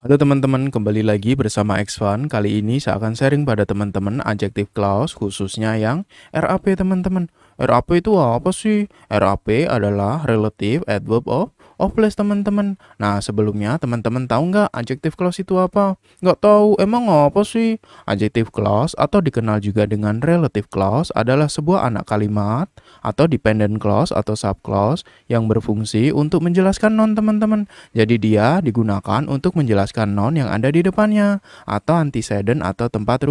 Halo teman-teman, kembali lagi bersama Xfan. Kali ini saya akan sharing pada teman-teman adjective clause khususnya yang RAP teman-teman. RAP itu apa sih? RAP adalah relative adverb of place teman-teman. Nah sebelumnya teman-teman tahu nggak adjective clause itu apa? Nggak tahu, emang apa sih? Adjective clause atau dikenal juga dengan relative clause adalah sebuah anak kalimat atau dependent clause atau subclause yang berfungsi untuk menjelaskan non teman-teman. Jadi dia digunakan untuk menjelaskan noun yang ada di depannya atau antecedent atau tempat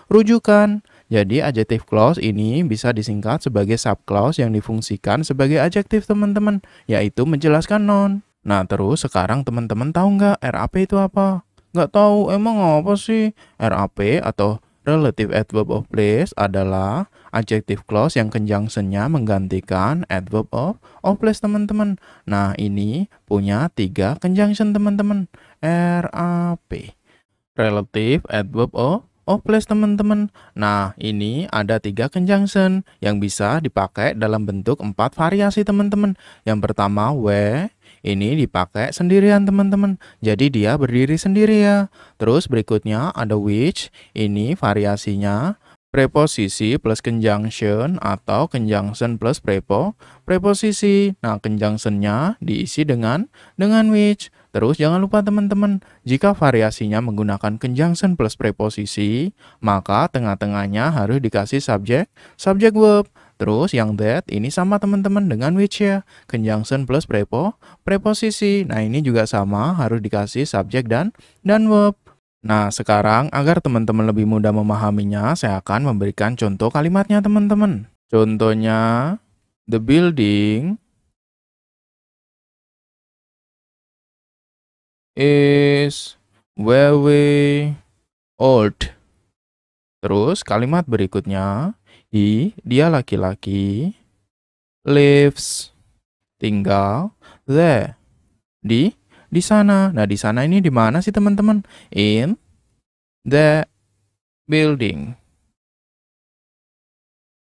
rujukan. Jadi adjective clause ini bisa disingkat sebagai subclause yang difungsikan sebagai adjektif teman-teman, yaitu menjelaskan noun. Nah terus sekarang teman-teman tahu nggak RAP itu apa? Nggak tahu, emang apa sih? RAP atau Relative Adverb of Place adalah adjective clause yang conjunction-nya menggantikan adverb of place teman-teman. Nah ini punya 3 conjunction teman-teman. RAP. Relative Adverb of Place teman-teman. Nah ini ada 3 conjunction yang bisa dipakai dalam bentuk 4 variasi teman-teman. Yang pertama where. Ini dipakai sendirian teman-teman. Jadi dia berdiri sendiri ya. Terus berikutnya ada which. Ini variasinya preposisi plus conjunction atau conjunction plus preposisi. Nah, conjunctionnya diisi dengan which. Terus jangan lupa teman-teman, jika variasinya menggunakan conjunction plus preposisi, maka tengah-tengahnya harus dikasih subject verb. Terus yang that ini sama teman-teman dengan which ya, conjunction plus preposisi. Nah ini juga sama, harus dikasih subjek dan verb. Nah sekarang agar teman-teman lebih mudah memahaminya, saya akan memberikan contoh kalimatnya teman-teman. Contohnya, the building is very old. Terus kalimat berikutnya, dia laki-laki, lives, tinggal, there, di sana. Nah, di sana ini di mana sih teman-teman? In the building.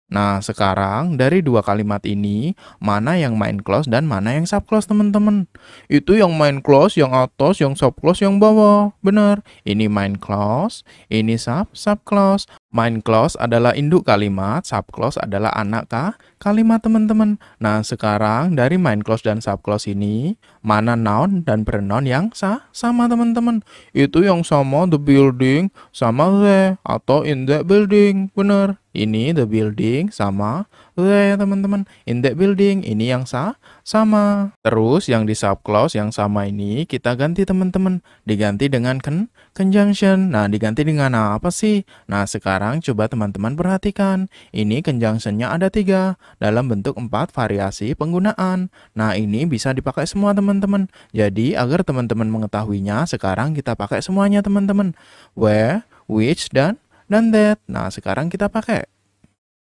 Nah, sekarang dari 2 kalimat ini, mana yang main clause dan mana yang subclause teman-teman? Itu yang main clause yang atas, yang subclause yang bawah. Benar. Ini main clause, ini subclause. Main clause adalah induk kalimat, subclause adalah anak kalimat teman-teman. Nah, sekarang dari main clause dan subclause ini, mana noun dan pronoun yang sama teman-teman? Itu yang sama the building sama the atau in the building. Benar. Ini the building sama the ya teman-teman. In the building ini yang sama. Terus yang di subclause yang sama ini kita ganti teman-teman. Diganti dengan conjunction. Nah, diganti dengan apa sih? Nah, sekarang coba teman-teman perhatikan. Ini conjunctionnya ada 3 dalam bentuk 4 variasi penggunaan. Nah, ini bisa dipakai semua teman-teman. Jadi, agar teman-teman mengetahuinya, sekarang kita pakai semuanya teman-teman. Where, which, dan that. Nah, sekarang kita pakai.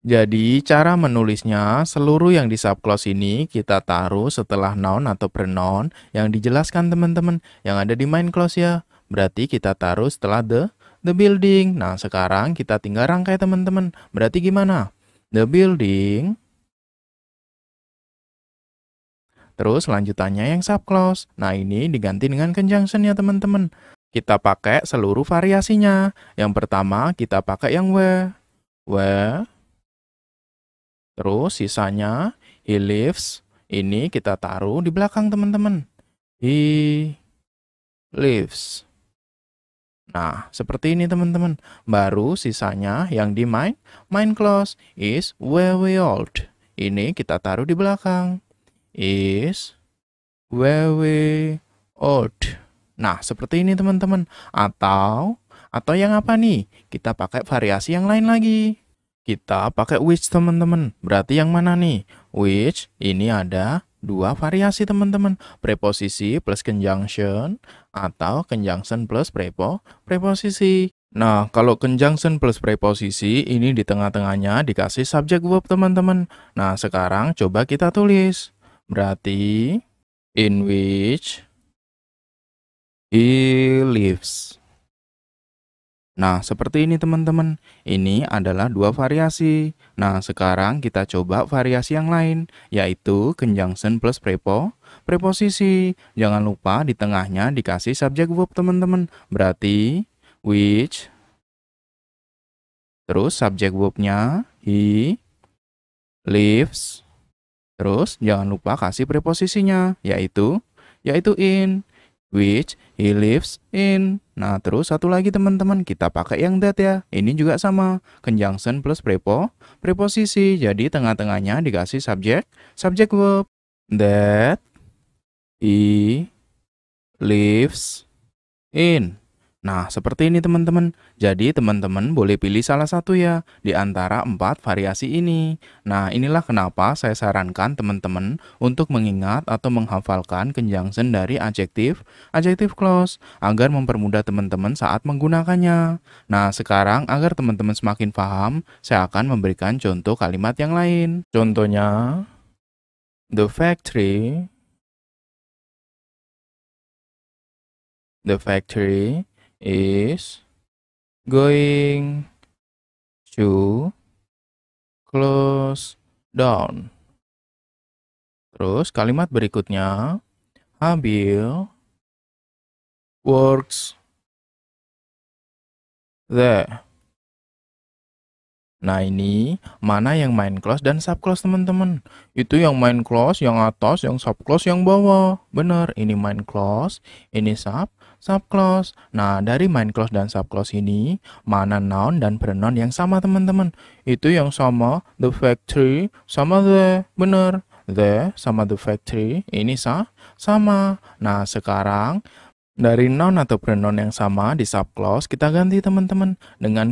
Jadi, cara menulisnya, seluruh yang di subclause ini kita taruh setelah noun atau pronoun yang dijelaskan teman-teman, yang ada di main clause ya. Berarti kita taruh setelah the building. Nah, sekarang kita tinggal rangkai teman-teman. Berarti gimana? The building. Terus lanjutannya yang subclause. Nah, ini diganti dengan conjunction ya teman-teman. Kita pakai seluruh variasinya. Yang pertama kita pakai yang where. Terus sisanya he lives. Ini kita taruh di belakang teman-teman. He lives. Nah, seperti ini teman-teman. Baru sisanya yang di main clause is very old. Ini kita taruh di belakang. Is very old. Nah, seperti ini teman-teman. Atau yang apa nih? Kita pakai variasi yang lain lagi. Kita pakai which teman-teman. Berarti yang mana nih? Which ini ada 2 variasi teman-teman. Preposisi plus conjunction atau conjunction plus preposisi. Nah, kalau conjunction plus preposisi ini di tengah-tengahnya dikasih subject verb teman-teman. Nah, sekarang coba kita tulis. Berarti in which he lives. Nah, seperti ini teman-teman. Ini adalah dua variasi. Nah, sekarang kita coba variasi yang lain, yaitu conjunction plus preposisi. Jangan lupa di tengahnya dikasih subject verb teman-teman. Berarti which, terus subject verbnya he, lives, terus jangan lupa kasih preposisinya, yaitu in. Which he lives in. Nah, terus satu lagi teman-teman, kita pakai yang that ya. Ini juga sama, conjunction plus preposisi. Jadi tengah-tengahnya dikasih subject verb. That he lives in. Nah, seperti ini teman-teman. Jadi teman-teman boleh pilih salah satu ya di antara 4 variasi ini. Nah, inilah kenapa saya sarankan teman-teman untuk mengingat atau menghafalkan conjunction dari adjective clause agar mempermudah teman-teman saat menggunakannya. Nah, sekarang agar teman-teman semakin paham, saya akan memberikan contoh kalimat yang lain. Contohnya, the factory is going to close down. Terus kalimat berikutnya, Habil works there. Nah, ini mana yang main clause dan subclause teman-teman? Itu yang main clause yang atas, yang subclause yang bawah. Benar, ini main clause, ini subclause. Nah, dari main clause dan subclause ini, mana noun dan pronoun yang sama teman-teman? Itu yang sama, the factory sama the. Benar, the sama the factory, ini sama. Nah, sekarang dari noun atau pronoun yang sama di subclause kita ganti teman-teman dengan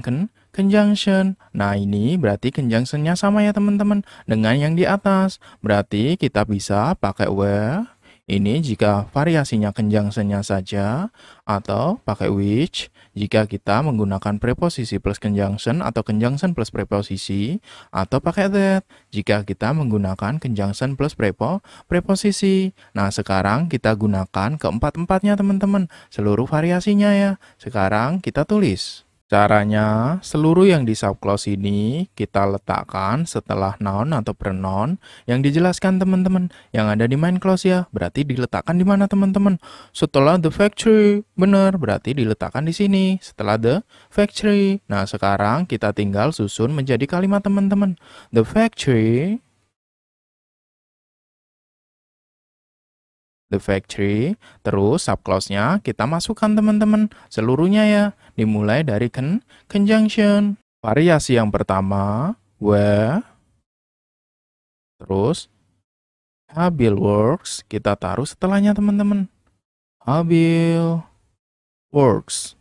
conjunction. Nah, ini berarti conjunctionnya sama ya teman-teman dengan yang di atas. Berarti kita bisa pakai where. Ini jika variasinya conjunctionnya saja, atau pakai which jika kita menggunakan preposisi plus conjunction atau conjunction plus preposisi, atau pakai that jika kita menggunakan conjunction plus preposisi. Nah, sekarang kita gunakan keempat-empatnya teman-teman, seluruh variasinya ya. Sekarang kita tulis. Caranya, seluruh yang di subclause ini kita letakkan setelah noun atau pronoun yang dijelaskan teman-teman, yang ada di main clause ya. Berarti diletakkan di mana teman-teman? Setelah the factory. Benar, berarti diletakkan di sini setelah the factory. Nah, sekarang kita tinggal susun menjadi kalimat teman-teman. The factory terus subclause-nya kita masukkan teman-teman seluruhnya ya, dimulai dari conjunction. Variasi yang pertama, where, terus Habil works, kita taruh setelahnya teman-teman. Habil works.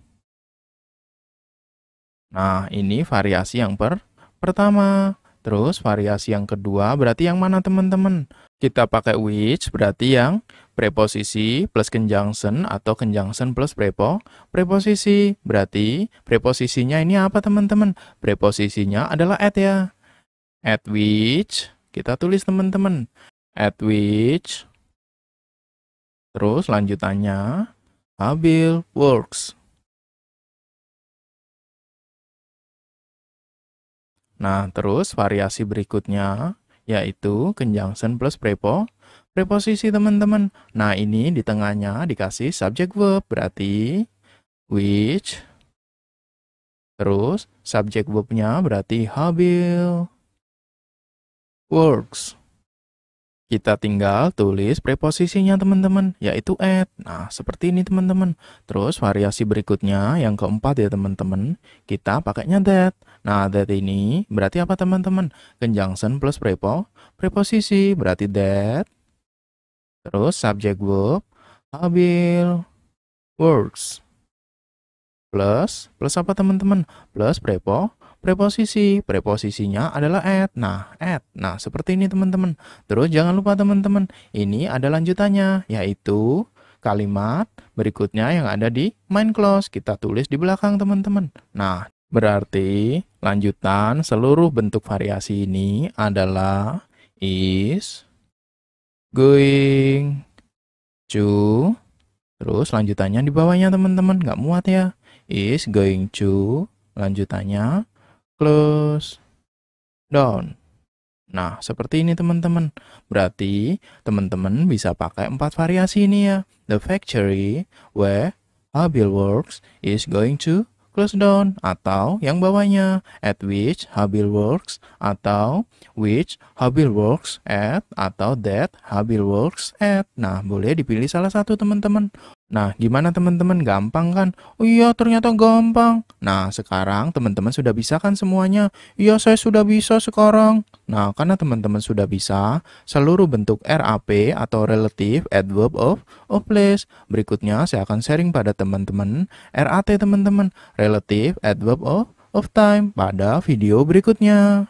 Nah, ini variasi yang pertama. Terus variasi yang kedua berarti yang mana teman-teman? Kita pakai which berarti yang preposisi plus conjunction atau conjunction plus preposisi. Berarti preposisinya ini apa teman-teman? Preposisinya adalah at ya. At which, kita tulis teman-teman. At which, terus lanjutannya, Habil works. Nah, terus variasi berikutnya yaitu conjunction plus preposisi teman-teman. Nah, ini di tengahnya dikasih subject verb, berarti which, terus subject verbnya berarti Habil works. Kita tinggal tulis preposisinya teman-teman, yaitu at. Nah, seperti ini teman-teman. Terus variasi berikutnya, yang keempat ya teman-teman, kita pakainya that. Nah, that ini berarti apa teman-teman? Conjunction plus preposisi, berarti that. Terus subject verb, Habil works. Plus apa teman-teman? Plus preposisinya adalah at. Nah, seperti ini teman-teman. Terus jangan lupa teman-teman, ini ada lanjutannya, yaitu kalimat berikutnya yang ada di main clause. Kita tulis di belakang teman-teman. Nah, berarti lanjutan seluruh bentuk variasi ini adalah is going to, terus lanjutannya di bawahnya teman-teman, nggak muat ya. is going to, lanjutannya, close down. Nah, seperti ini teman-teman. Berarti teman-teman bisa pakai 4 variasi ini ya. The factory where Habil works is going to close down, atau yang bawahnya at which Habil works, atau which Habil works at, atau that Habil works at. Nah, boleh dipilih salah satu teman-teman. Nah, gimana teman-teman? Gampang kan? Oh iya, ternyata gampang. Nah, sekarang teman-teman sudah bisa kan semuanya? Iya, saya sudah bisa sekarang. Nah, karena teman-teman sudah bisa seluruh bentuk RAP atau Relative Adverb of Place. Berikutnya saya akan sharing pada teman-teman RAT teman-teman, Relative Adverb of Time pada video berikutnya.